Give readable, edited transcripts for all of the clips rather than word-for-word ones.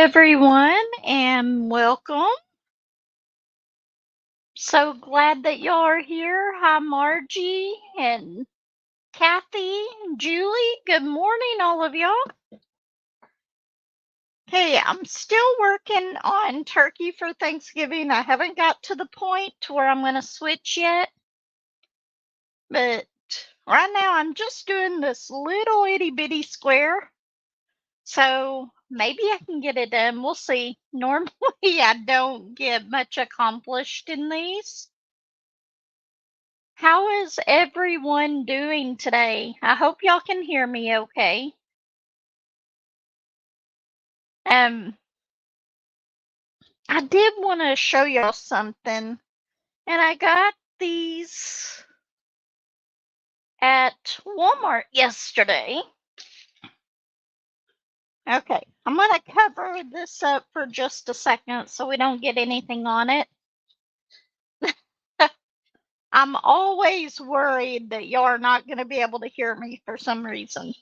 everyone, and welcome. So glad that y'all are here. Hi, Margie and Kathy and Julie. Good morning, all of y'all. Hey, I'm still working on turkey for Thanksgiving. I haven't got to the point where I'm going to switch yet. But right now, I'm just doing this little itty bitty square. So maybe I can get it done. We'll see. Normally, I don't get much accomplished in these. How is everyone doing today? I hope y'all can hear me okay. I did want to show y'all something, and I got these at Walmart yesterday. Okay, I'm going to cover this up for just a second so we don't get anything on it. I'm always worried that y'all are not going to be able to hear me for some reason.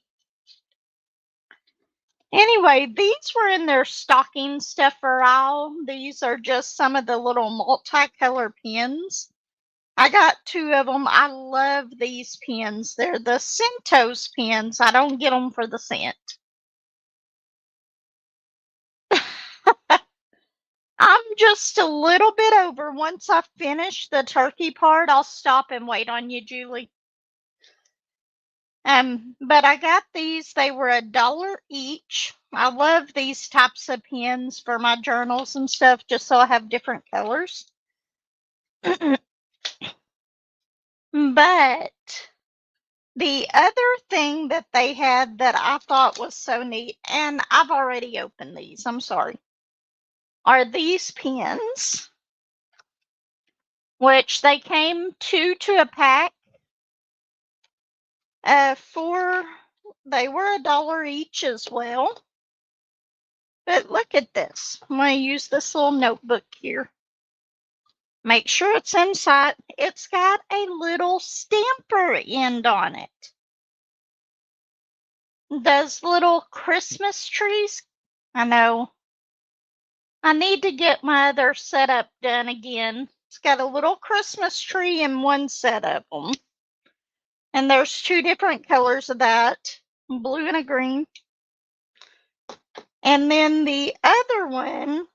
Anyway, these were in their stocking stuffer aisle. These are just some of the little multicolor pins. I got 2 of them. I love these pins. They're the Centos pins. I don't get them for the cent. I'm just a little bit over. Once I finish the turkey part, I'll stop and wait on you, Julie. But I got these. They were $1 each. I love these types of pins for my journals and stuff, just so I have different colors. But the other thing that they had that I thought was so neat, and I've already opened these, I'm sorry, are these pins, which they came 2 to a pack. They were $1 each as well. But look at this. I'm going to use this little notebook here. Make sure it's inside. It's got a little stamper end on it. Those little Christmas trees. I know. I need to get my other setup done again. It's got a little Christmas tree in one set of them. And there's 2 different colors of that. Blue and a green. And then the other one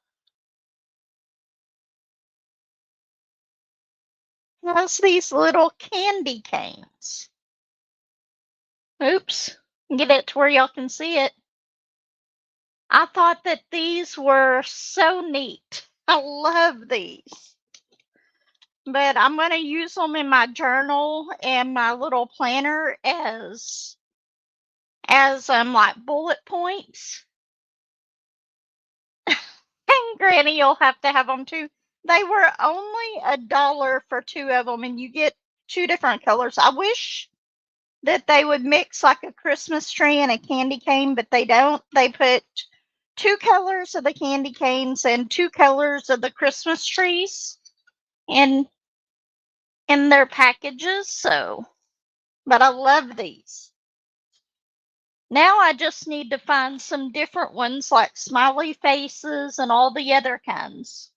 has these little candy canes. Oops. Get it to where y'all can see it. I thought that these were so neat. I love these. But I'm going to use them in my journal and my little planner as like bullet points. And Granny, you'll have to have them too. They were only $1 for 2 of them, and you get 2 different colors. I wish that they would mix like a Christmas tree and a candy cane, but they don't. They put 2 colors of the candy canes and 2 colors of the Christmas trees in their packages. So, but I love these. Now I just need to find some different ones like smiley faces and all the other kinds.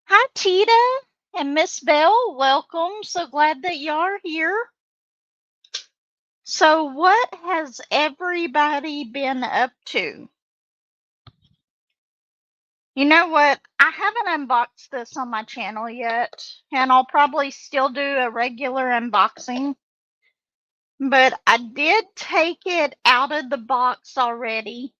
Hi, Tita and Miss Bell. Welcome. So glad that y'all are here. So what has everybody been up to? You know what? I haven't unboxed this on my channel yet, and I'll probably still do a regular unboxing. But I did take it out of the box already.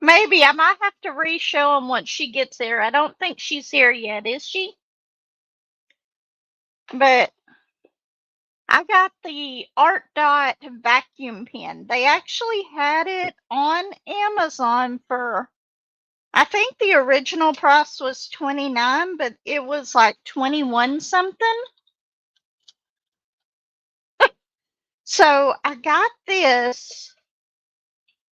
Maybe I might have to re-show them once she gets here. I don't think she's here yet, is she? But I got the Art Dot vacuum pen. They actually had it on Amazon for, I think the original price was $29, but it was like 21 something. So I got this,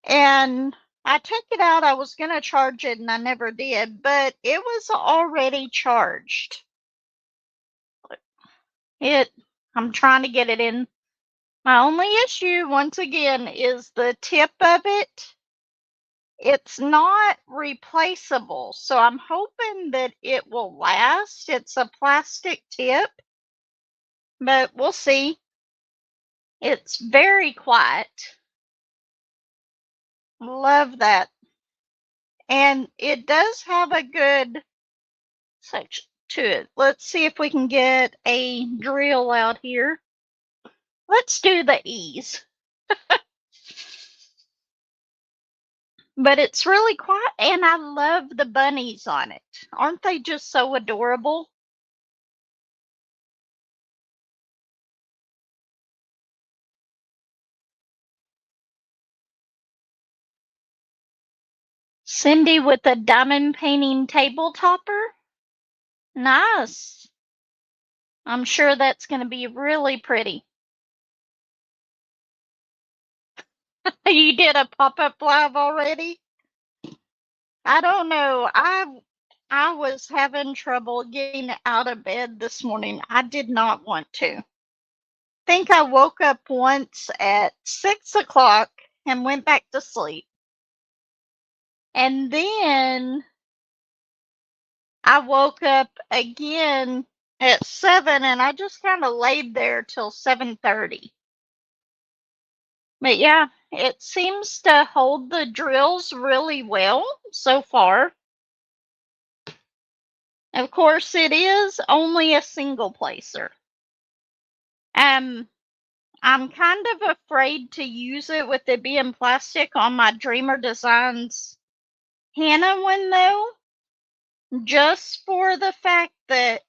and I took it out. I was going to charge it, and I never did, but it was already charged. I'm trying to get it in. My only issue, once again, is the tip of it. It's not replaceable, so I'm hoping that it will last. It's a plastic tip, but we'll see. It's very quiet. Love that. And it does have a good section to it. Let's see if we can get a drill out here. Let's do the ease. But it's really quiet, and I love the bunnies on it. Aren't they just so adorable? Cindy with a diamond painting table topper. Nice. I'm sure that's going to be really pretty. You did a pop-up live already? I don't know. I was having trouble getting out of bed this morning. I did not want to. I think I woke up once at 6 o'clock and went back to sleep. And then I woke up again at 7 and I just kind of laid there till 7:30. But yeah, it seems to hold the drills really well so far. Of course, it is only a single placer. I'm kind of afraid to use it with it being plastic on my Dreamer Designs Hannah one though, just for the fact that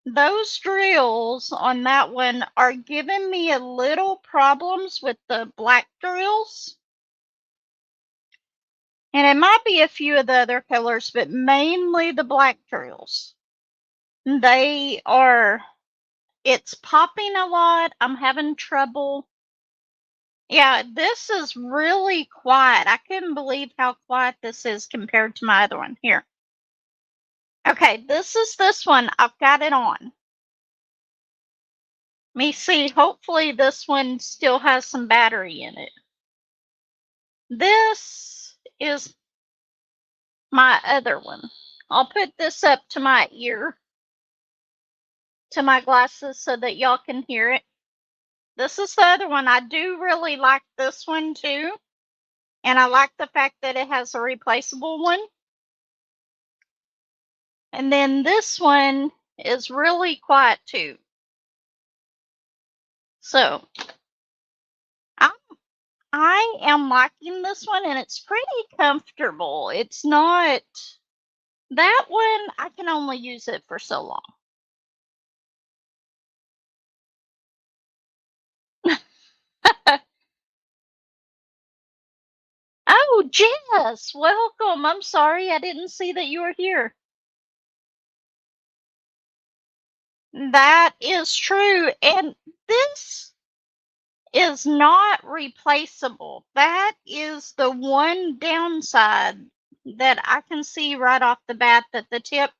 those drills on that one are giving me a little problems with the black drills. And it might be a few of the other colors, but mainly the black drills. It's popping a lot. I'm having trouble. Yeah, this is really quiet. I couldn't believe how quiet this is compared to my other one. Here. Okay, this is this one. I've got it on. Let me see. Hopefully this one still has some battery in it. This is my other one. I'll put this up to my ear, to my glasses, so that y'all can hear it. This is the other one. I do really like this one too. And I like the fact that it has a replaceable one. And then this one is really quiet too. So I am liking this one, and it's pretty comfortable. It's not that one. I can only use it for so long. Oh, Jess, welcome. I'm sorry I didn't see that you were here. That is true. And this is not replaceable. That is the one downside that I can see right off the bat, that the tip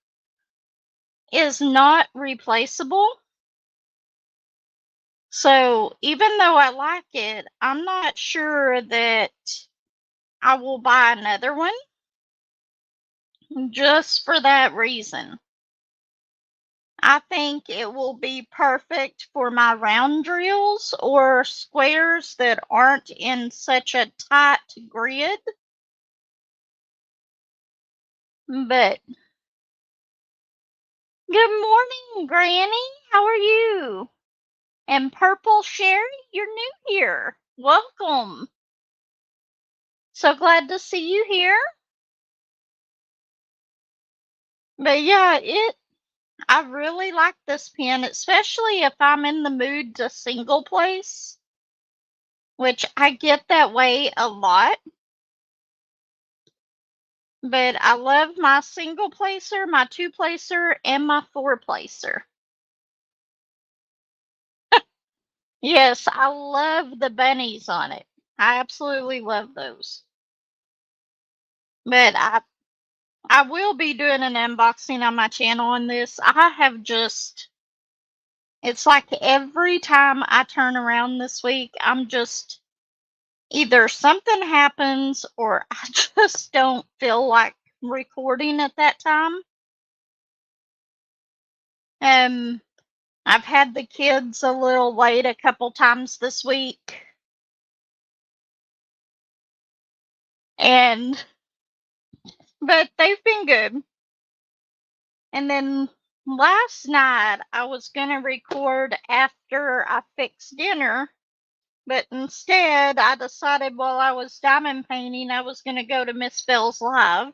is not replaceable. So even though I like it, I'm not sure that I will buy another one just for that reason. I think it will be perfect for my round drills or squares that aren't in such a tight grid. But good morning, Granny. How are you? And Purple Sherry, you're new here. Welcome. So glad to see you here. But yeah, I really like this pen, especially if I'm in the mood to single place, which I get that way a lot. But I love my single placer, my two placer, and my four placer. Yes, I love the bunnies on it. I absolutely love those. But I will be doing an unboxing on my channel on this. I have just It's like every time I turn around this week, I'm just either something happens or I just don't feel like recording at that time. I've had the kids a little late a couple times this week. But they've been good. And then last night I was going to record after I fixed dinner, but instead I decided while I was diamond painting I was going to go to Miss Bell's Live.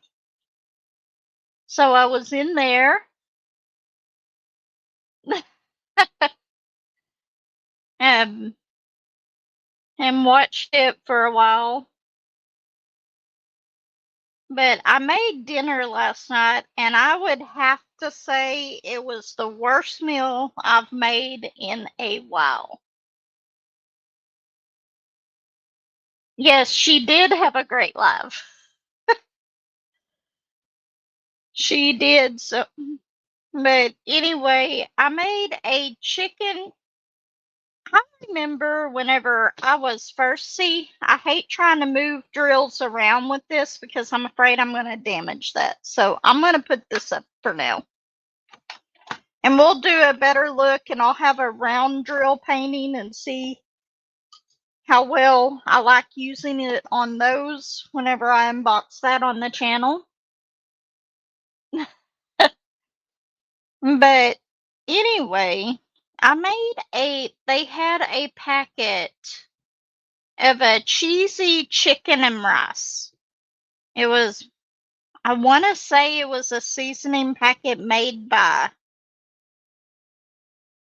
So I was in there and watched it for a while. But I made dinner last night, and I would have to say it was the worst meal I've made in a while. Yes, she did have a great life. She did. So, but anyway, I made a chicken. I remember whenever I was first, see, I hate trying to move drills around with this because I'm afraid I'm going to damage that. So I'm going to put this up for now. And we'll do a better look, and I'll have a round drill painting and see how well I like using it on those whenever I unbox that on the channel. But anyway, they had a packet of a cheesy chicken and rice. It was, I want to say it was a seasoning packet made by, I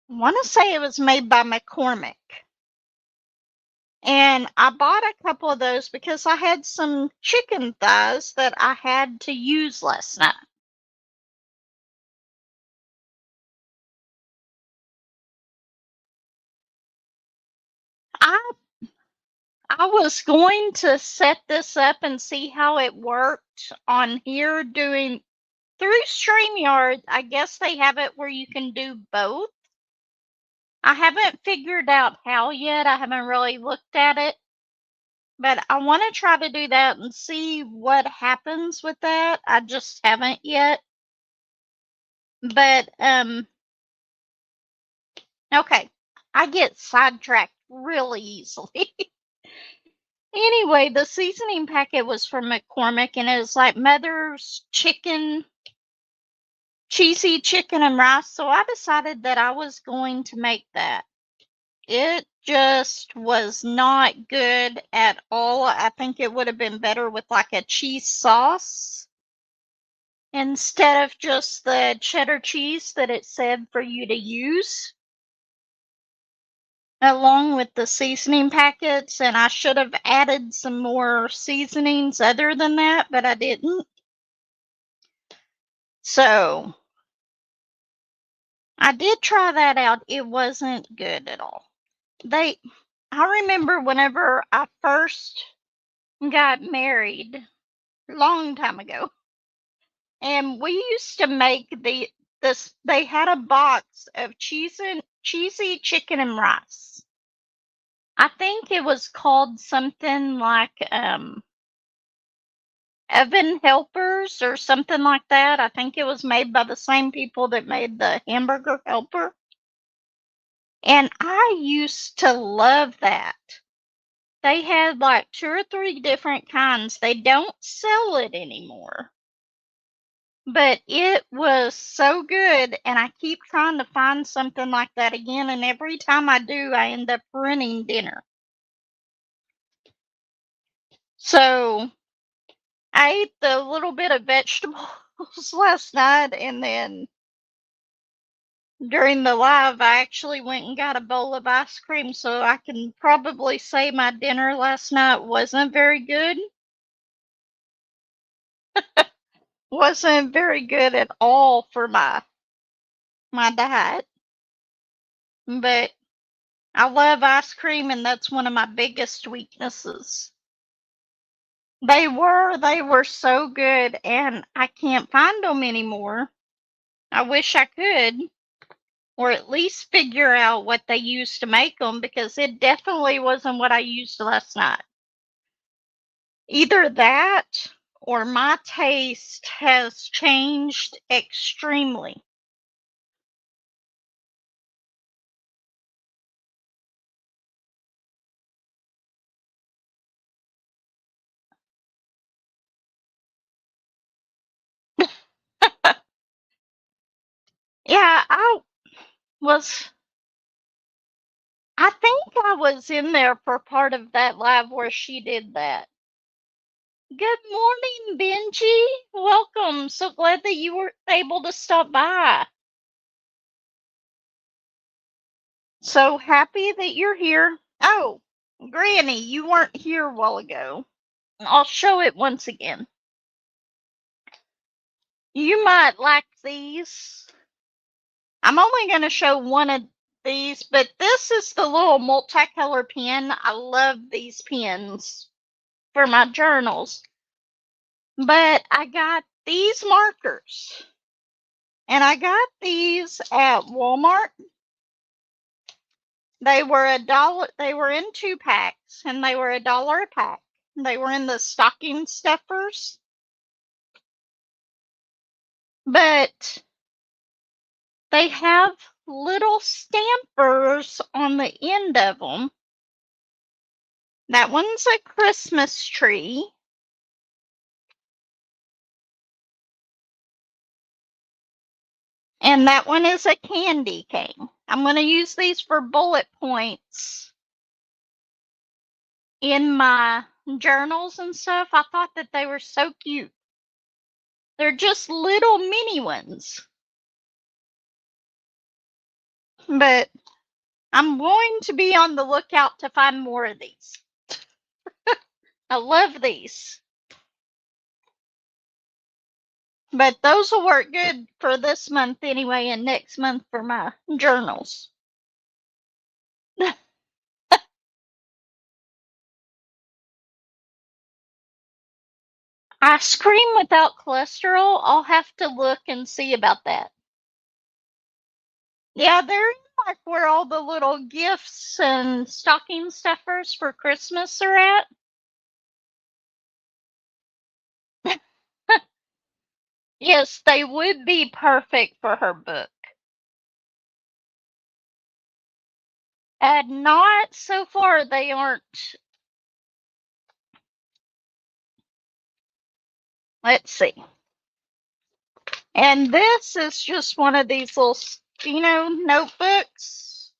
want to say it was made by McCormick. And I bought a couple of those because I had some chicken thighs that I had to use last night. I I was going to set this up and see how it worked on here doing through StreamYard. I guess they have it where you can do both. I haven't figured out how yet. I haven't really looked at it. But I want to try to do that and see what happens with that. I just haven't yet. But okay. I get sidetracked really easily. Anyway, the seasoning packet was from McCormick, and it was like Mother's chicken, cheesy chicken and rice. So I decided that I was going to make that. It just was not good at all. I think it would have been better with like a cheese sauce instead of just the cheddar cheese that it said for you to use along with the seasoning packets. And I should have added some more seasonings other than that, but I didn't. So I did try that out. It wasn't good at all. I remember whenever I first got married, long time ago, and we used to make they had a box of cheesy chicken and rice. I think it was called something like Oven Helpers or something like that. I think it was made by the same people that made the Hamburger Helper. And I used to love that. They had like 2 or 3 different kinds. They don't sell it anymore. But it was so good, and I keep trying to find something like that again, and every time I do, I end up ruining dinner. So I ate the little bit of vegetables last night, and then during the live, I actually went and got a bowl of ice cream, so I can probably say my dinner last night wasn't very good. Wasn't very good at all for my diet. But I love ice cream, and that's one of my biggest weaknesses. They were so good, and I can't find them anymore. I wish I could. or at least figure out what they used to make them, because it definitely wasn't what I used last night. Either that or my taste has changed extremely. Yeah, was, I think I was in there for part of that live where she did that. Good morning, Benji. Welcome. So glad that you were able to stop by. So happy that you're here. Oh, Granny, you weren't here a while ago. I'll show it once again. You might like these. I'm only going to show one of these, but this is the little multicolor pen. I love these pens for my journals. But I got these markers. And I got these at Walmart. They were $1. They were in 2-packs, and they were $1 a pack. They were in the stocking stuffers. But they have little stampers on the end of them. That one's a Christmas tree. And that one is a candy cane. I'm going to use these for bullet points in my journals and stuff. I thought that they were so cute. They're just little mini ones. But I'm going to be on the lookout to find more of these. I love these. But those will work good for this month anyway, and next month for my journals. Ice cream without cholesterol? I'll have to look and see about that. Yeah, they're like where all the little gifts and stocking stuffers for Christmas are at. Yes, they would be perfect for her book. And not so far, they aren't. Let's see. And this is just one of these little, notebooks.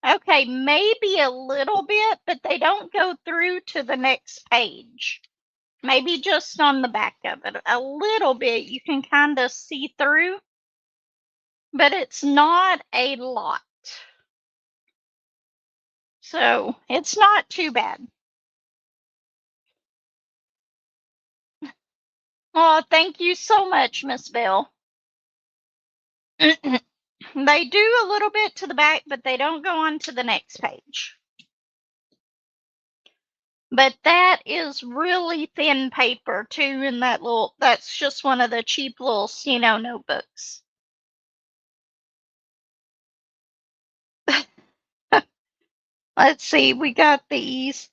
Okay, maybe a little bit, but they don't go through to the next page. Maybe just on the back of it. A little bit, you can kind of see through, but it's not a lot. So it's not too bad. Oh, thank you so much, Miss Bell. They do a little bit to the back, but they don't go on to the next page. But that is really thin paper too, and that's just one of the cheap little, notebooks. Let's see, we got these.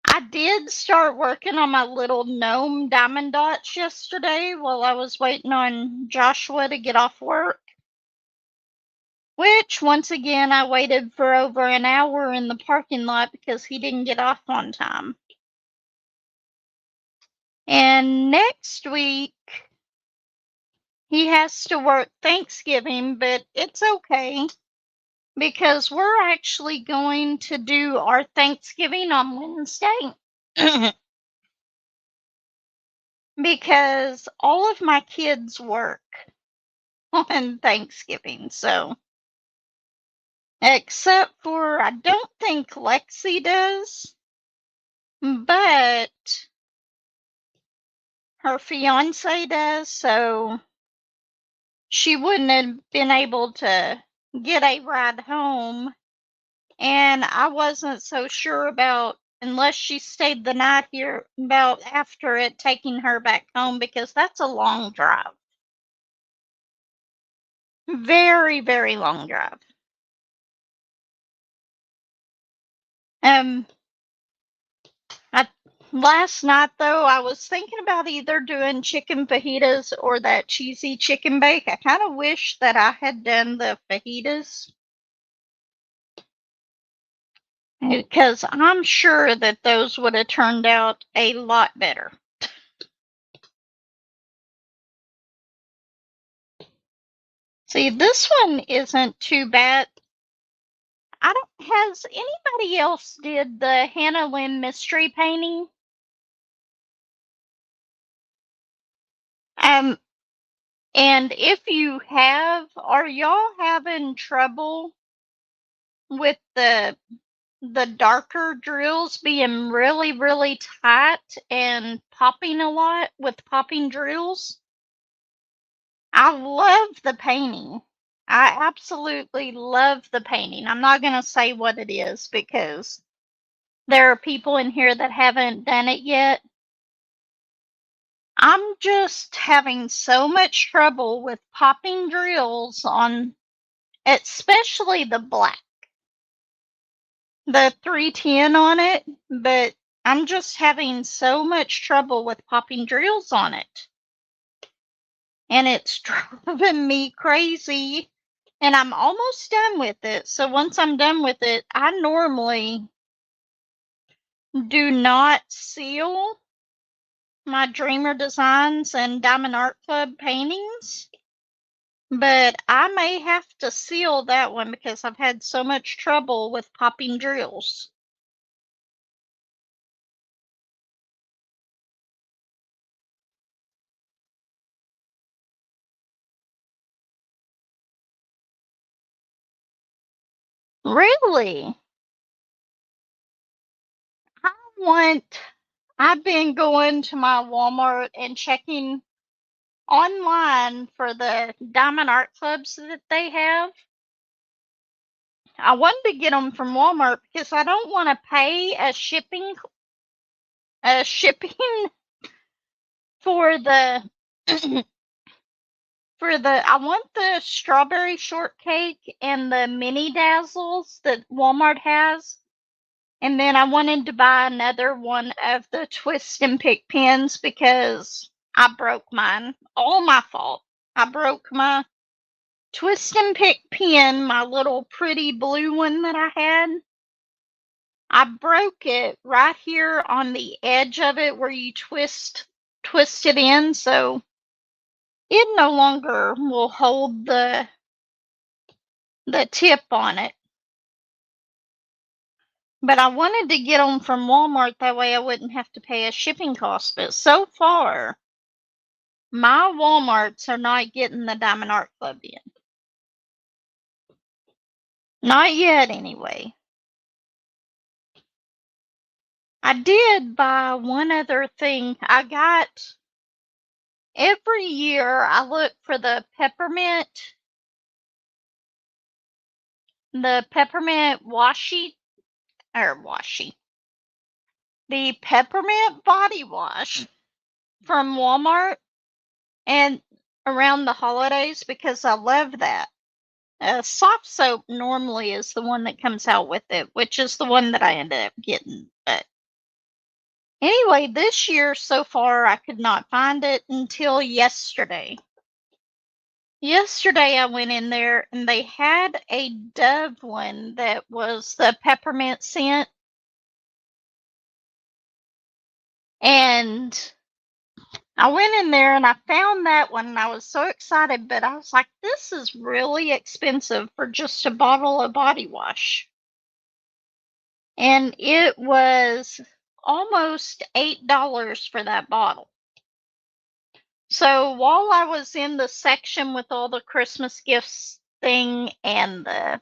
I did start working on my little gnome diamond dots yesterday while I was waiting on Joshua to get off work. Which, once again, I waited for over an hour in the parking lot because he didn't get off on time. And next week, he has to work Thanksgiving, but it's okay because we're actually going to do our Thanksgiving on Wednesday. Because all of my kids work on Thanksgiving, so except for, I don't think Lexi does, but her fiance does, so she wouldn't have been able to get a ride home. And I wasn't so sure about, unless she stayed the night here, about after it taking her back home, because that's a long drive. Very, very long drive. Um, I, last night though, I was thinking about either doing chicken fajitas or that cheesy chicken bake. I kind of wish that I had done the fajitas because I'm sure that those would have turned out a lot better. See, this one isn't too bad. I don't. Has anybody else did the Hannah Lynn mystery painting? Um, and if you have, are y'all having trouble with the darker drills being really, really tight and popping a lot with popping drills? I love the painting. I absolutely love the painting. I'm not going to say what it is because there are people in here that haven't done it yet. I'm just having so much trouble with popping drills on, especially the black, the 310 on it, but I'm just having so much trouble with popping drills on it. And it's driving me crazy. And I'm almost done with it. So once I'm done with it, I normally do not seal my Dreamer Designs and Diamond Art Club paintings. But I may have to seal that one because I've had so much trouble with popping drills. Really? I want, I've been going to my Walmart and checking online for the Diamond Art Clubs that they have. I wanted to get them from Walmart because I don't want to pay a shipping for the for the I want the strawberry shortcake and the mini dazzles that Walmart has. And then I wanted to buy another one of the twist and pick pens because I broke mine. All my fault. I broke my twist and pick pen, my little pretty blue one that I had. I broke it right here on the edge of it where you twist it in, so it no longer will hold the tip on it. But I wanted to get them from Walmart that way I wouldn't have to pay a shipping cost. But so far, my Walmarts are not getting the Diamond Art Club in. Not yet, anyway. I did buy one other thing. I got every year I look for the peppermint the peppermint body wash from Walmart and around the holidays because I love that. Soft soap normally is the one that comes out with it, which is the one that I ended up getting. But anyway, this year so far I could not find it until yesterday. Yesterday I went in there and they had a Dove one that was the peppermint scent. And I went in there and I found that one and I was so excited, but I was like, this is really expensive for just a bottle of body wash. And it was almost $8 for that bottle. So while I was in the section with all the Christmas gifts thing and the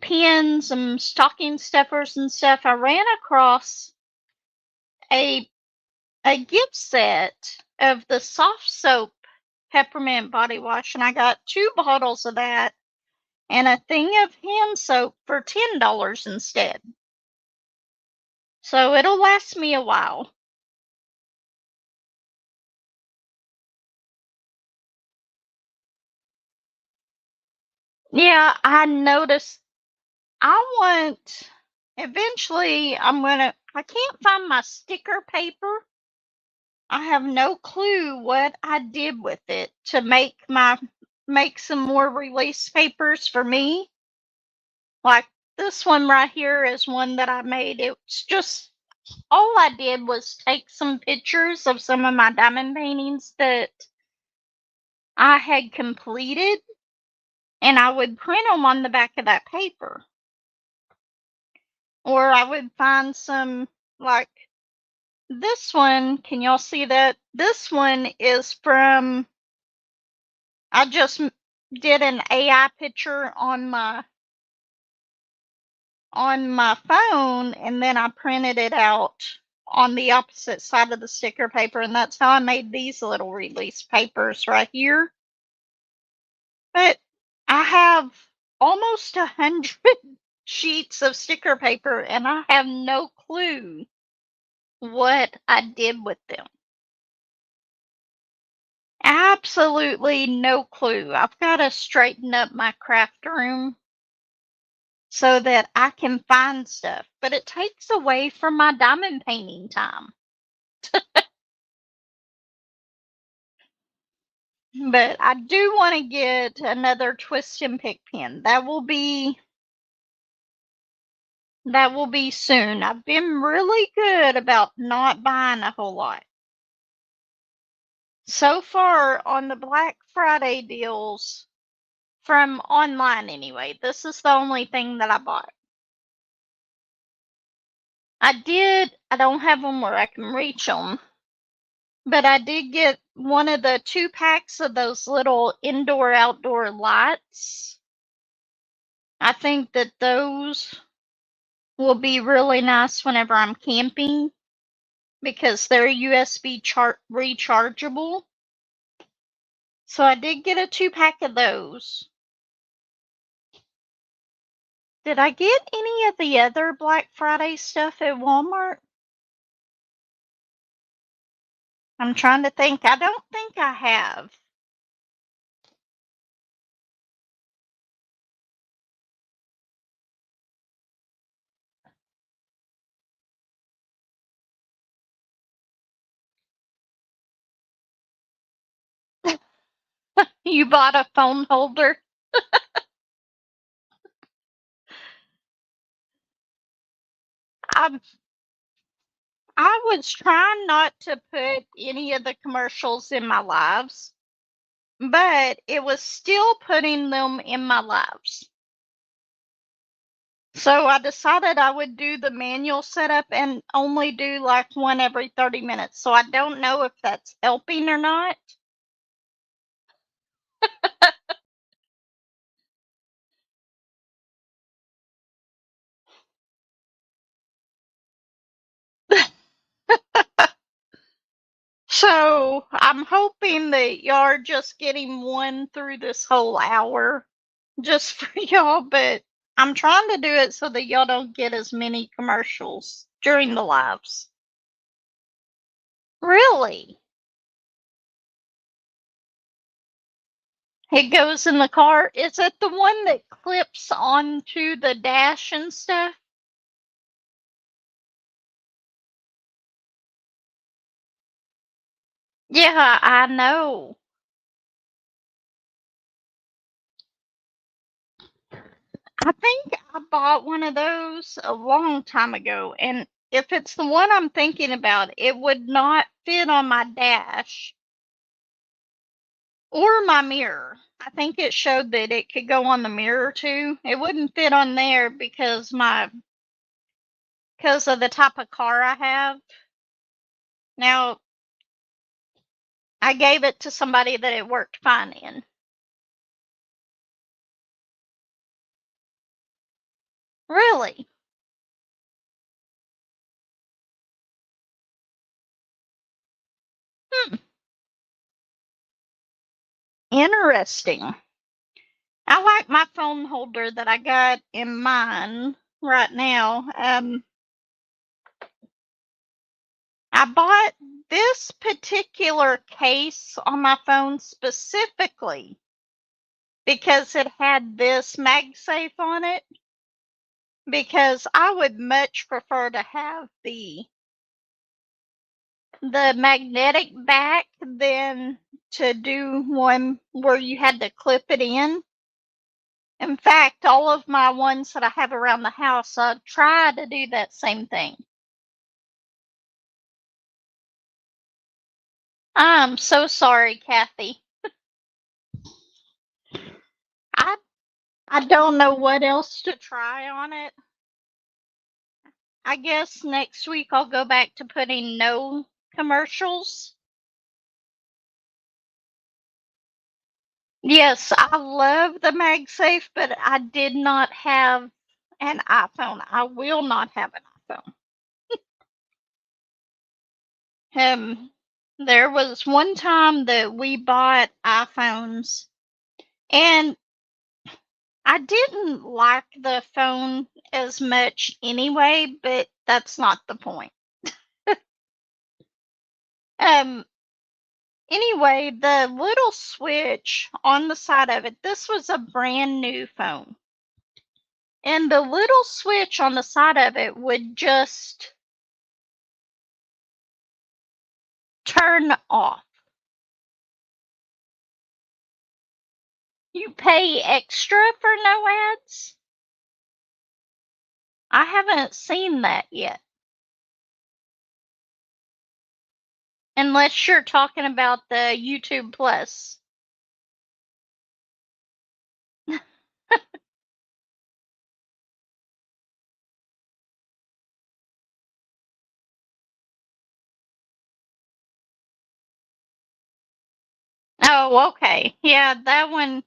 pins and stocking stuffers and stuff, I ran across a a gift set of the soft soap peppermint body wash, and I got 2 bottles of that and a thing of hand soap for $10 instead. So it'll last me a while. Yeah, I noticed. Eventually, I can't find my sticker paper. I have no clue what I did with it to make some more release papers for me. Like this one right here is one that I made. It's just all I did was take some pictures of some of my diamond paintings that I had completed, and I would print them on the back of that paper. Or I would find some, like this one. Can y'all see that? This one is from, I just did an AI picture on my phone, and then I printed it out on the opposite side of the sticker paper, and that's how I made these little release papers right here. But I have almost 100 sheets of sticker paper, and I have no clue what I did with them. Absolutely no clue. I've got to straighten up my craft room so that I can find stuff, but it takes away from my diamond painting time. But I do want to get another twist and pick pen. That will be soon. I've been really good about not buying a whole lot. So far on the Black Friday deals from online anyway, this is the only thing that I bought. I don't have them where I can reach them, but I did get one of the 2 packs of those little indoor outdoor lights. I think that those will be really nice whenever I'm camping because they're USB rechargeable. So I did get a 2 pack of those. Did I get any of the other Black Friday stuff at Walmart? I'm trying to think. I don't think I have. You bought a phone holder? I I was trying not to put any of the commercials in my lives, but it was still putting them in my lives. So I decided I would do the manual setup and only do like one every 30 minutes. So I don't know if that's helping or not. So I'm hoping that y'all are just getting one through this whole hour just for y'all, but I'm trying to do it so that y'all don't get as many commercials during the lives. Really? It goes in the car. Is it the one that clips onto the dash and stuff? Yeah, I know. I think I bought one of those a long time ago, and if it's the one I'm thinking about, it would not fit on my dash or my mirror. I think it showed that it could go on the mirror too. It wouldn't fit on there because of the type of car I have. Now, I gave it to somebody that it worked fine in. Really? Hmm. Interesting. I like my phone holder that I got in mine right now. I bought this particular case on my phone specifically because it had this MagSafe on it. Because I would much prefer to have the magnetic back than to do one where you had to clip it in. In fact, all of my ones that I have around the house, I try to do that same thing. I'm so sorry, Kathy. I don't know what else to try on it. I guess next week I'll go back to putting no commercials. Yes, I love the MagSafe, but I did not have an iPhone. I will not have an iPhone. There was one time that we bought iPhones, and I didn't like the phone as much anyway, but that's not the point. Um, anyway, the little switch on the side of it, this was a brand new phone. And the little switch on the side of it would just turn off. You pay extra for no ads? I haven't seen that yet. Unless you're talking about the YouTube Plus. Oh, okay. Yeah, that one.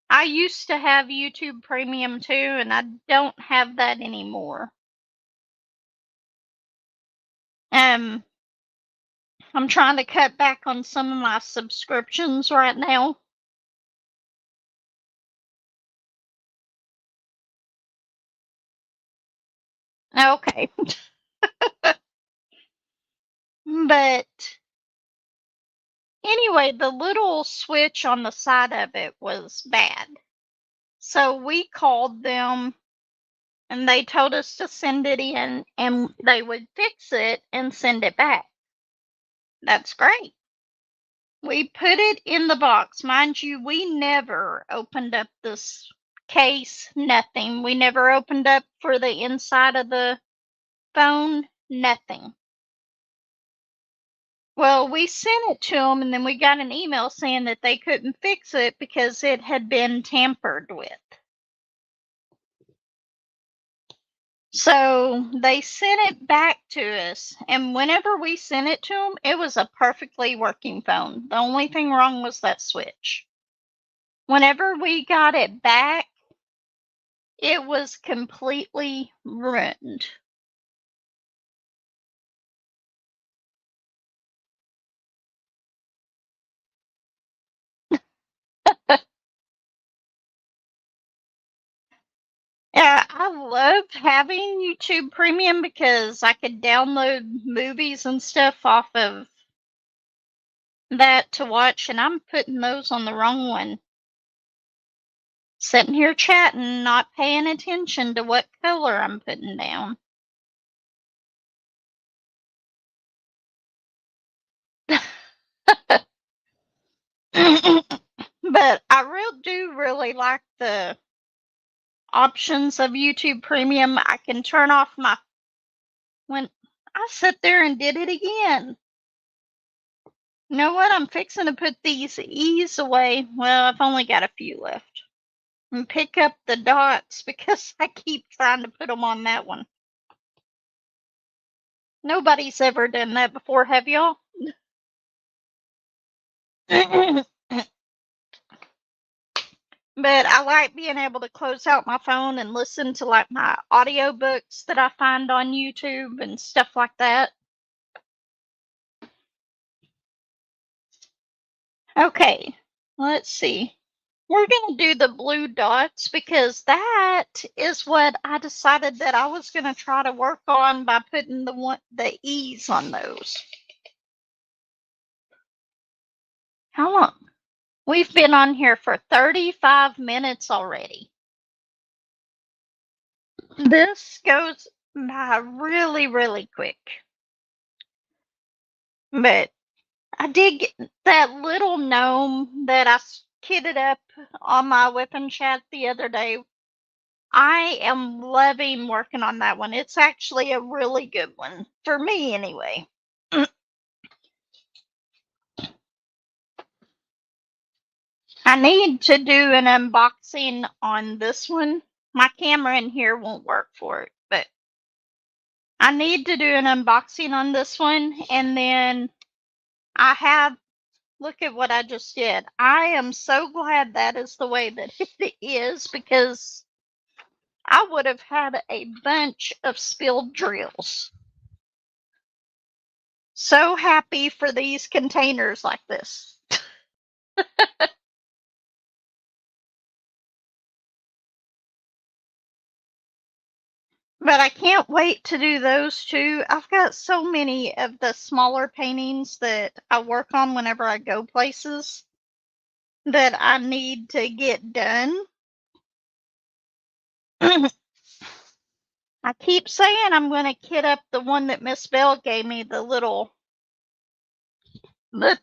I used to have YouTube Premium too, and I don't have that anymore. I'm trying to cut back on some of my subscriptions right now. Okay. But anyway, the little switch on the side of it was bad. So we called them and they told us to send it in and they would fix it and send it back. That's great. We put it in the box. Mind you, we never opened up this case, nothing. We never opened up for the inside of the phone, nothing. Well, we sent it to them and then we got an email saying that they couldn't fix it because it had been tampered with. So they sent it back to us, and whenever we sent it to them, it was a perfectly working phone. The only thing wrong was that switch. Whenever we got it back, it was completely ruined. Yeah, I love having YouTube Premium because I could download movies and stuff off of that to watch, and I'm putting those on the wrong one. Sitting here chatting, not paying attention to what color I'm putting down. But I do really like the options of YouTube Premium. I can turn off my when I sit there and did it again. You know what? I'm fixing to put these E's away. Well, I've only got a few left. And pick up the dots because I keep trying to put them on that one. Nobody's ever done that before, have y'all? But I like being able to close out my phone and listen to like my audiobooks that I find on YouTube and stuff like that. Okay, let's see. We're going to do the blue dots because that is what I decided that I was going to try to work on by putting the E's on those. How long? We've been on here for 35 minutes already. This goes by really, really quick. But I did get that little gnome that I kitted up on my weapon chat the other day. I am loving working on that one. It's actually a really good one, for me anyway. I need to do an unboxing on this one. My camera in here won't work for it, but I need to do an unboxing on this one. And then I have, look at what I just did. I am so glad that is the way that it is, because I would have had a bunch of spilled drills. So happy for these containers like this. But I can't wait to do those too. I've got so many of the smaller paintings that I work on whenever I go places that I need to get done. I keep saying I'm going to kit up the one that Miss Bell gave me, the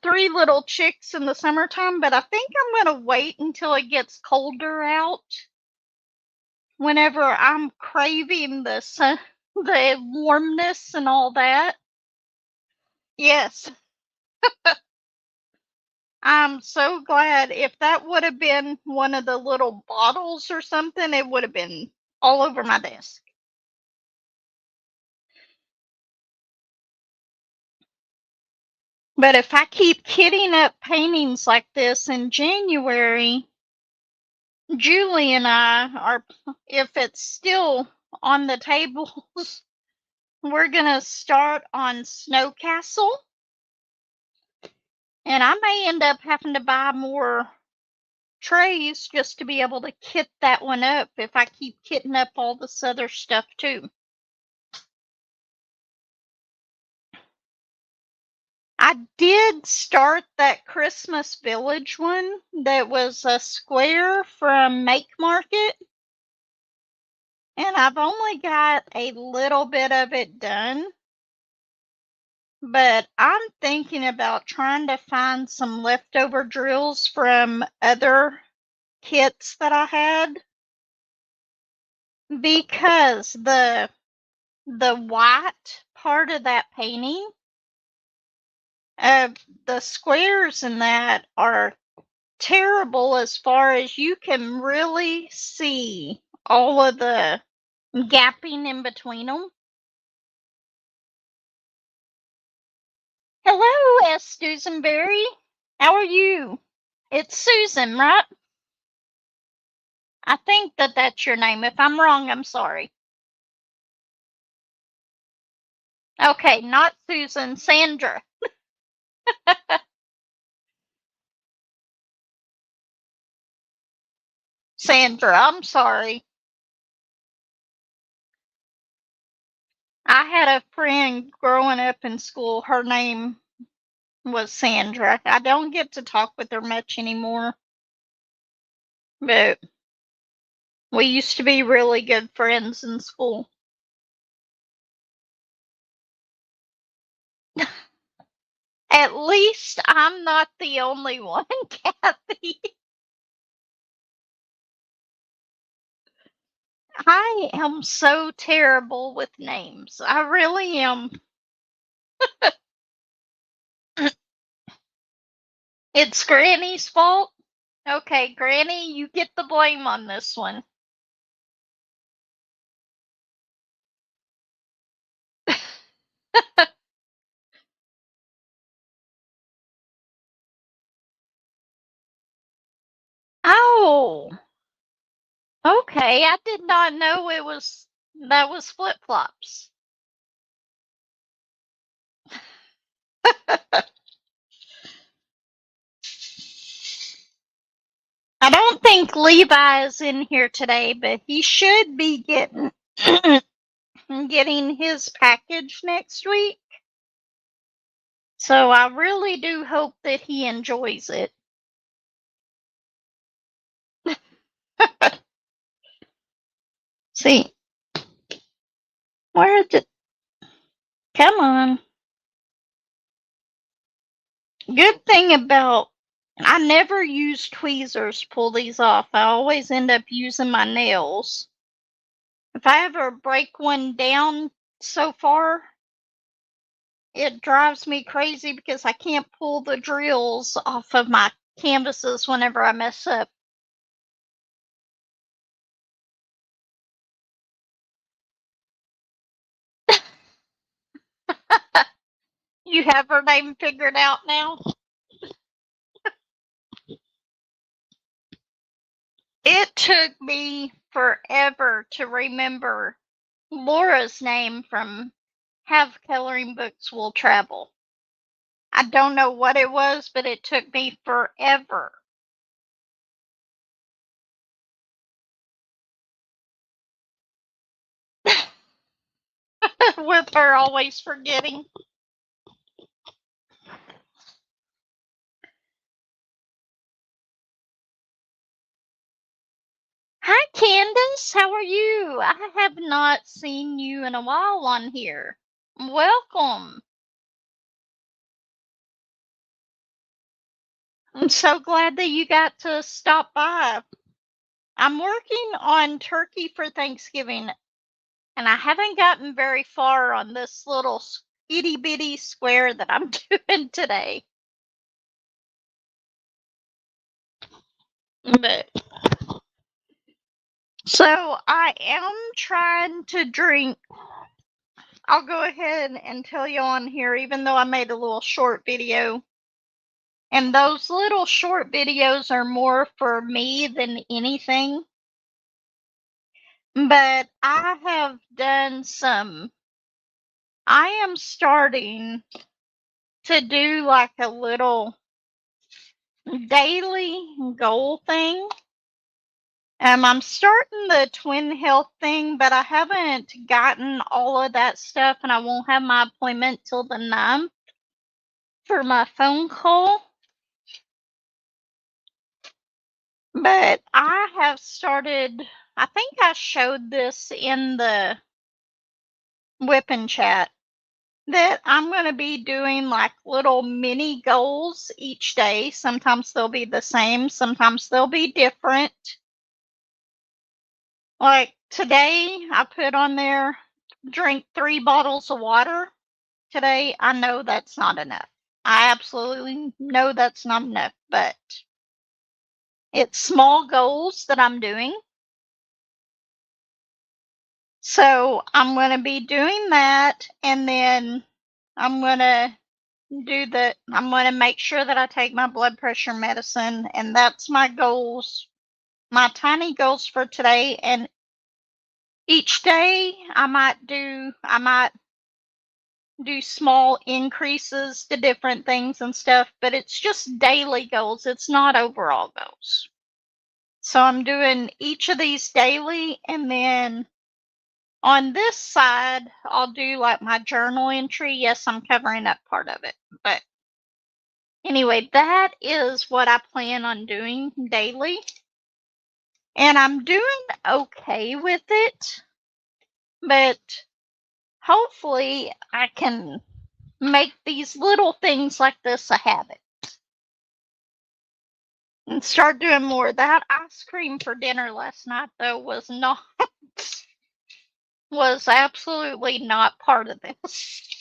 3 little chicks in the summertime, but I think I'm going to wait until it gets colder out. Whenever I'm craving the sun, the warmness and all that. Yes. I'm so glad. If that would have been one of the little bottles or something, it would have been all over my desk. But if I keep kitting up paintings like this in January, Julie and I are, if it's still on the tables, we're going to start on Snow Castle. And I may end up having to buy more trays just to be able to kit that one up if I keep kitting up all this other stuff too. I did start that Christmas Village one that was a square from Make Market, and I've only got a little bit of it done, but I'm thinking about trying to find some leftover drills from other kits that I had, because the white part of that painting, the squares in that are terrible as far as you can really see all of the gapping in between them. Hello, S. Dusenberry. How are you? It's Susan, right? I think that that's your name. If I'm wrong, I'm sorry. Okay, not Susan, Sandra. Sandra, I'm sorry. I had a friend growing up in school. Her name was Sandra. I don't get to talk with her much anymore, but we used to be really good friends in school. At least I'm not the only one, Kathy. I am so terrible with names. I really am. It's Granny's fault. Okay, Granny, you get the blame on this one. Oh, okay. I did not know that was flip-flops. I don't think Levi is in here today, but he should be getting getting his package next week. So I really do hope that he enjoys it. See, where did... Come on. Good thing about... I never use tweezers to pull these off. I always end up using my nails. If I ever break one down so far, it drives me crazy because I can't pull the drills off of my canvases whenever I mess up. You have her name figured out now? It took me forever to remember Laura's name from Have Coloring Books Will Travel. I don't know what it was, but it took me forever. With her always forgetting. Hi, Candace. How are you? I have not seen you in a while on here. Welcome. I'm so glad that you got to stop by. I'm working on turkey for Thanksgiving, and I haven't gotten very far on this little itty bitty square that I'm doing today. But so I am trying to drink. I'll go ahead and tell you on here, even though I made a little short video. And those little short videos are more for me than anything. But I have done some... I am starting to do like a little daily goal thing. I'm starting the twin health thing, but I haven't gotten all of that stuff, and I won't have my appointment till the 9th for my phone call. But I have started... I think I showed this in the WIP and chat, that I'm going to be doing like little mini goals each day. Sometimes they'll be the same, sometimes they'll be different. Like today, I put on there, drink 3 bottles of water. Today, I know that's not enough. I absolutely know that's not enough, but it's small goals that I'm doing. So I'm going to be doing that, and then I'm going to I'm going to make sure that I take my blood pressure medicine, and that's my goals, my tiny goals for today. And each day I might do small increases to different things and stuff, but it's just daily goals. It's not overall goals. So I'm doing each of these daily, and then on this side, I'll do like my journal entry. Yes, I'm covering up part of it, but anyway, that is what I plan on doing daily. And I'm doing okay with it, but hopefully I can make these little things like this a habit and start doing more. That ice cream for dinner last night, though, was absolutely not part of this.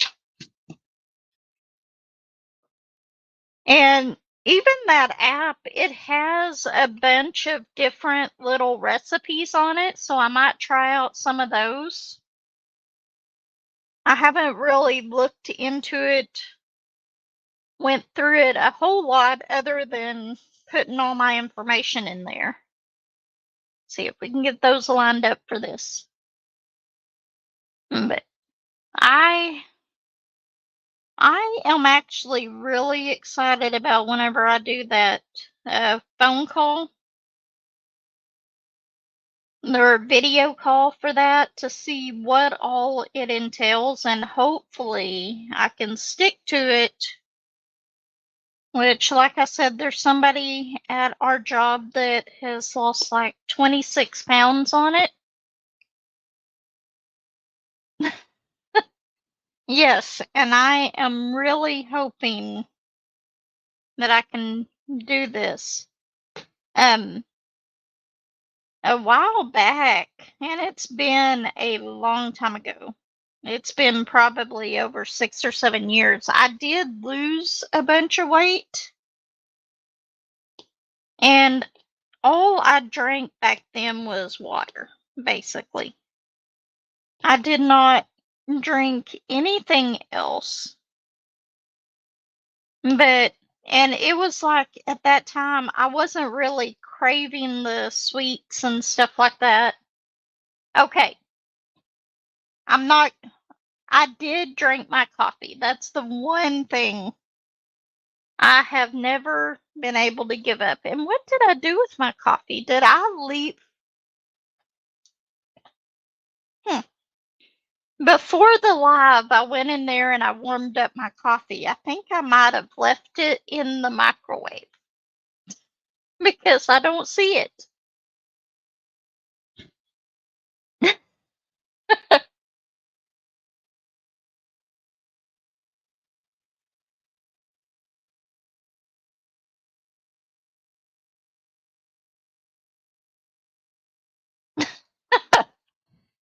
And even that app, it has a bunch of different little recipes on it, so I might try out some of those. I haven't really looked into it, went through it a whole lot other than putting all my information in there. See if we can get those lined up for this. But I am actually really excited about whenever I do that phone call or video call for that, to see what all it entails, and hopefully I can stick to it. Which, like I said, there's somebody at our job that has lost like 26 pounds on it. Yes, and I am really hoping that I can do this. Um, a while back, and it's been a long time ago. It's been probably over 6 or 7 years. I did lose a bunch of weight, and all I drank back then was water, basically. I did not drink anything else. But and it was like at that time I wasn't really craving the sweets and stuff like that. Okay, I'm not I did drink my coffee. That's the one thing I have never been able to give up. And what did I do with my coffee? Did I leave? Hmm. Before the live, I went in there and I warmed up my coffee. I think I might have left it in the microwave because I don't see it.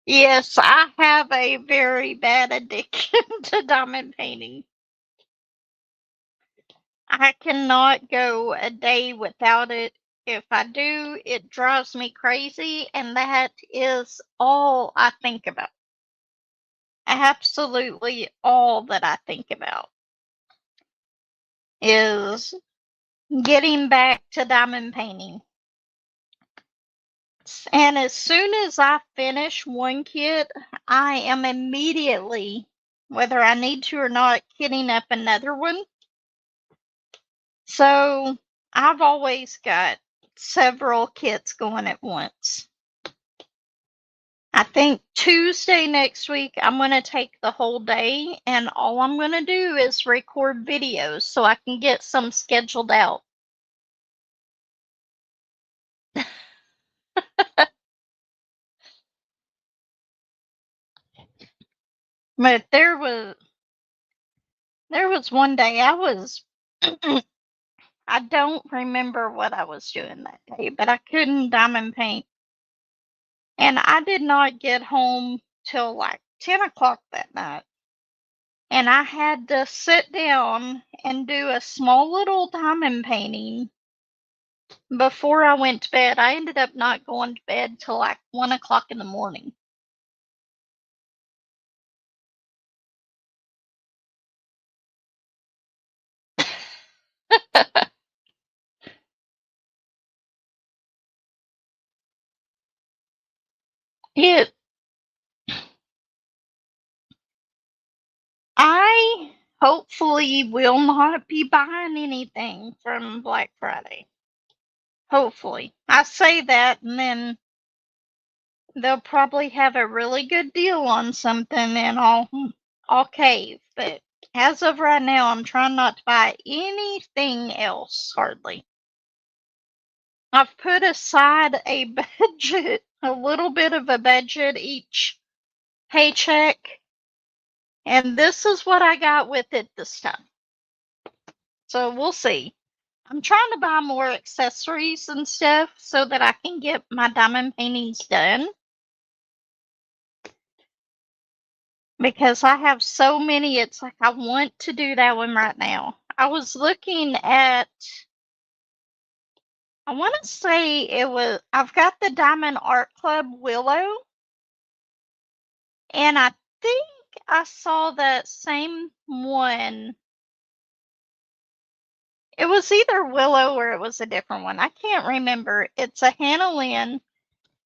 Yes, I have a very bad addiction to diamond painting. I cannot go a day without it. If I do, it drives me crazy, and that is all I think about. Absolutely all that I think about is getting back to diamond painting. And as soon as I finish one kit, I am immediately, whether I need to or not, kitting up another one. So I've always got several kits going at once. I think Tuesday next week, I'm going to take the whole day, and all I'm going to do is record videos so I can get some scheduled out. But there was one day I was I don't remember what I was doing that day, but I couldn't diamond paint. And I did not get home till like 10 o'clock that night. And I had to sit down and do a small little diamond painting before I went to bed. I ended up not going to bed till like 1 o'clock in the morning. It I hopefully will not be buying anything from Black Friday. Hopefully. I say that and then they'll probably have a really good deal on something and I'll cave. But as of right now, I'm trying not to buy anything else hardly. I've put aside a budget, a little bit of a budget each paycheck, and this is what I got with it this time. So we'll see. I'm trying to buy more accessories and stuff so that I can get my diamond paintings done because I have so many. It's like I want to do that one right now. I was looking at, I want to say I've got the Diamond Art Club Willow, and I think I saw that same one. It was either Willow or it was a different one. I can't remember. It's a Hannah Lynn.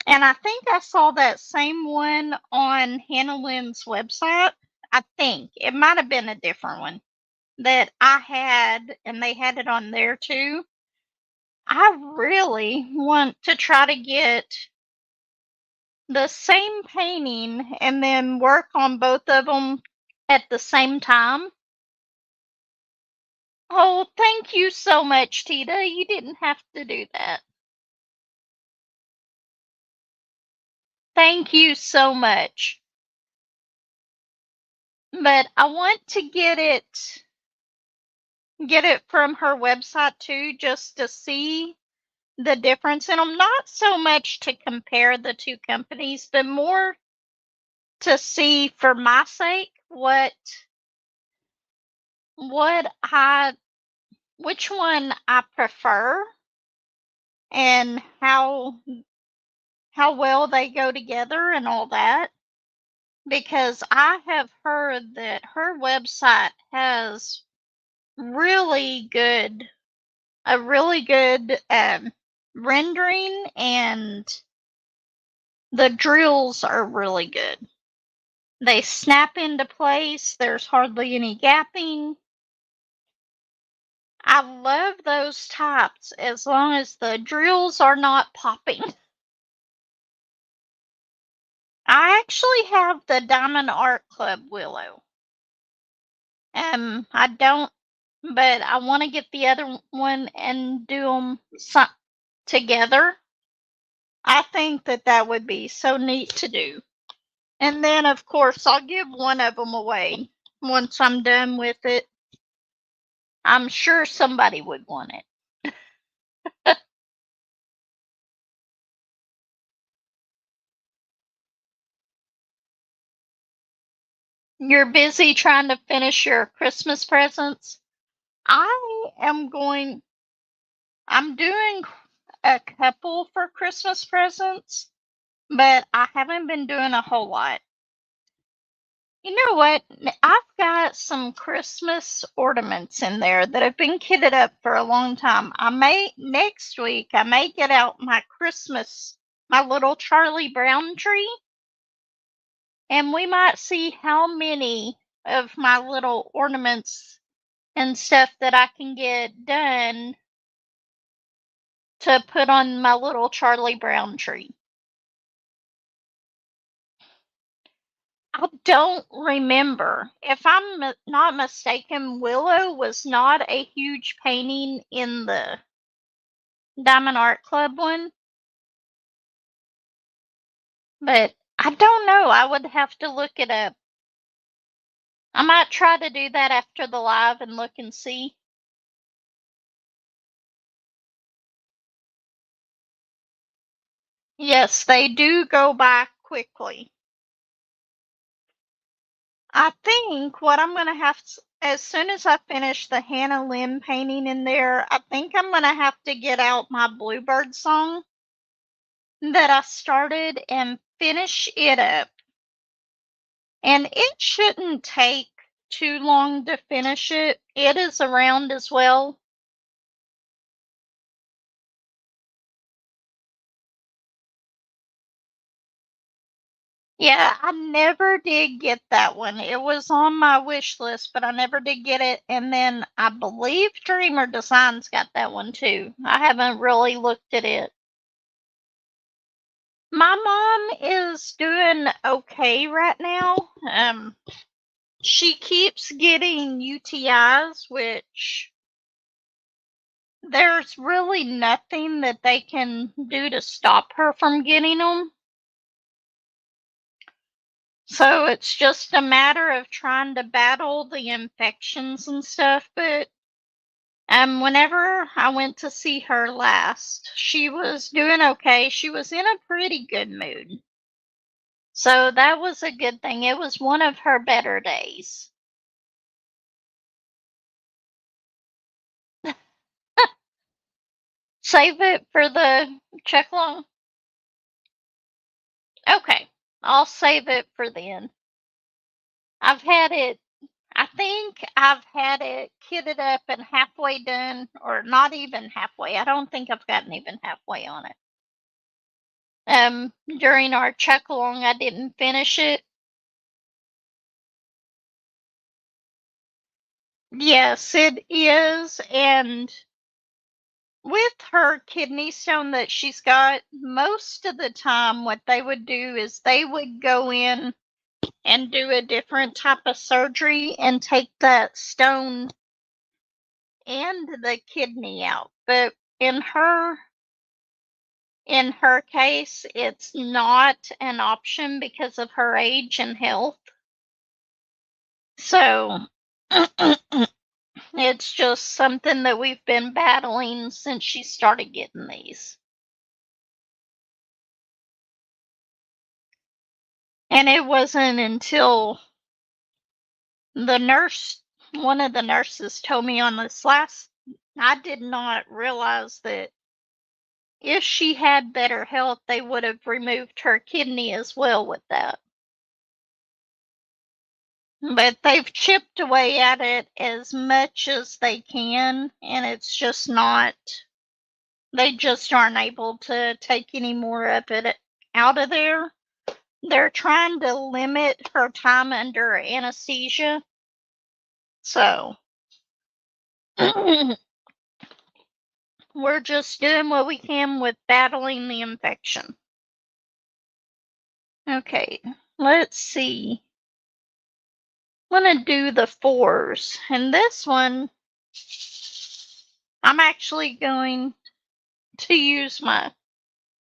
And I think I saw that same one on Hannah Lynn's website. I think it might have been a different one that I had, and they had it on there too. I really want to try to get the same painting and then work on both of them at the same time. Oh, thank you so much, Tita. You didn't have to do that. Thank you so much. but I want to get it from her website too, just to see the difference in them. Not so much to compare the two companies, but more to see for my sake what I which one I prefer and how well they go together and all that. Because I have heard that her website has really good a really good rendering, and the drills are really good. They snap into place. There's hardly any gapping. I love those types as long as the drills are not popping. I actually have the Diamond Art Club Willow. I don't, but I want to get the other one and do them together. I think that would be so neat to do. And then, of course, I'll give one of them away once I'm done with it. I'm sure somebody would want it. You're busy trying to finish your Christmas presents. I am going, I'm doing a couple for Christmas presents, but I haven't been doing a whole lot. You know what? I've got some Christmas ornaments in there that have been kitted up for a long time. Next week, I may get out my little Charlie Brown tree, and we might see how many of my little ornaments and stuff that I can get done to put on my little Charlie Brown tree. I don't remember. If I'm not mistaken, Willow was not a huge painting in the Diamond Art Club one, but I don't know. I would have to look it up. I might try to do that after the live and look and see. Yes, they do go by quickly. I think what I'm going to as soon as I finish the Hannah Lynn painting in there, I think I'm going to have to get out my Bluebird song that I started and finish it up. And it shouldn't take too long to finish it. It is around as well. Yeah, I never did get that one. It was on my wish list, but I never did get it. And then I believe Dreamer Designs got that one too. I haven't really looked at it. My mom is doing okay right now. She keeps getting UTIs, which there's really nothing that they can do to stop her from getting them. So it's just a matter of trying to battle the infections and stuff. But whenever I went to see her last, she was doing okay. She was in a pretty good mood. So that was a good thing. It was one of her better days. Save it for the check long. Okay, I'll save it for then. I've had it I think I've had it kitted up and halfway done, or not even halfway. I don't think I've gotten even halfway on it. During our check along, I didn't finish it. Yes, it is. And with her kidney stone that she's got, most of the time, what they would do is they would go in and do a different type of surgery and take that stone and the kidney out. But in her case, it's not an option because of her age and health. So it's just something that we've been battling since she started getting these. And it wasn't until one of the nurses told me on this I did not realize that if she had better health, they would have removed her kidney as well with that. But they've chipped away at it as much as they can, and it's just not, they just aren't able to take any more of it out of there. They're trying to limit her time under anesthesia. So we're just doing what we can with battling the infection. Okay, let's see. I'm going to do the 4s. And this one, I'm actually going to use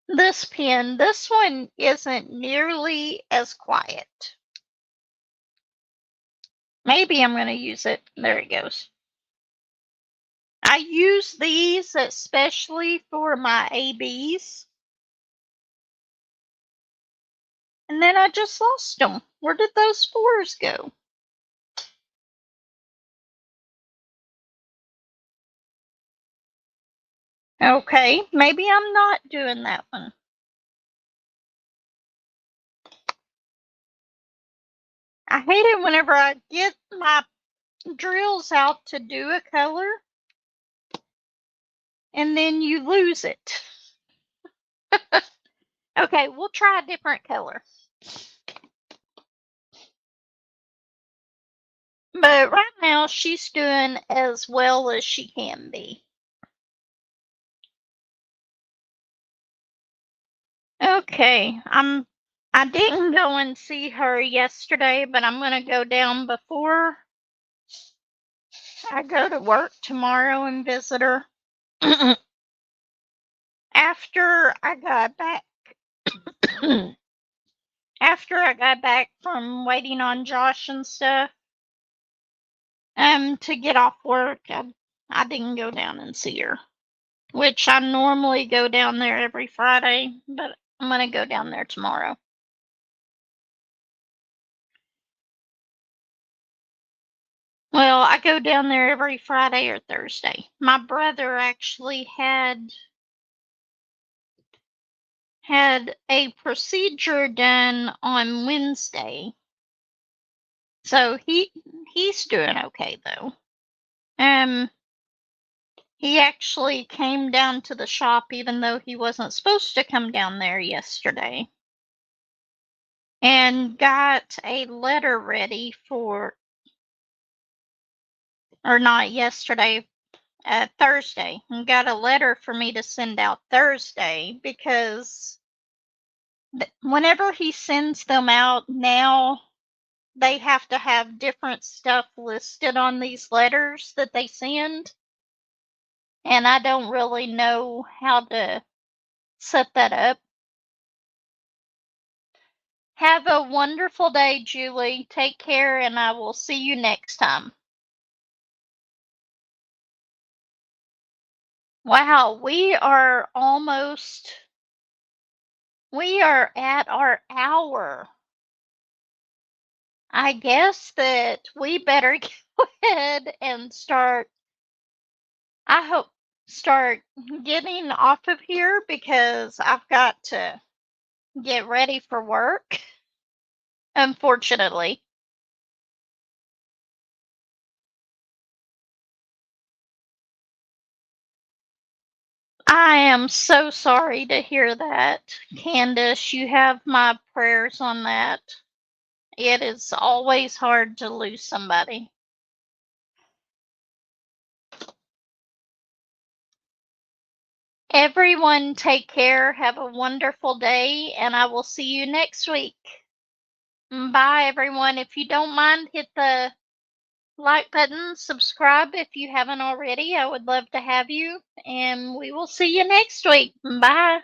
this pen. This one isn't nearly as quiet. Maybe I'm going to use it. There it goes. I use these especially for my ABs. And then I just lost them. Where did those 4s go? Okay, maybe I'm not doing that one. I hate it whenever I get my drills out to do a color and then you lose it. Okay, we'll try a different color. But right now she's doing as well as she can be. Okay, I didn't go and see her yesterday, but I'm going to go down before I go to work tomorrow and visit her. After I got back after I got back from waiting on Josh and stuff, to get off work, I didn't go down and see her, which I normally go down there every Friday, but I'm going to go down there tomorrow. Well, I go down there every Friday or Thursday. My brother actually had a procedure done on Wednesday. So he's doing okay though. He actually came down to the shop even though he wasn't supposed to come down there yesterday. And got a letter ready for, or not yesterday, Thursday. And got a letter for me to send out Thursday because whenever he sends them out now, they have to have different stuff listed on these letters that they send. And I don't really know how to set that up. Have a wonderful day, Julie. Take care, and I will see you next time. Wow, we are at our hour. I guess that we better go ahead and start getting off of here because I've got to get ready for work, unfortunately. I am so sorry to hear that, Candace. You have my prayers on that. It is always hard to lose somebody. Everyone take care, have a wonderful day, and I will see you next week. Bye, everyone. If you don't mind, hit the like button, subscribe if you haven't already. I would love to have you, and we will see you next week. Bye.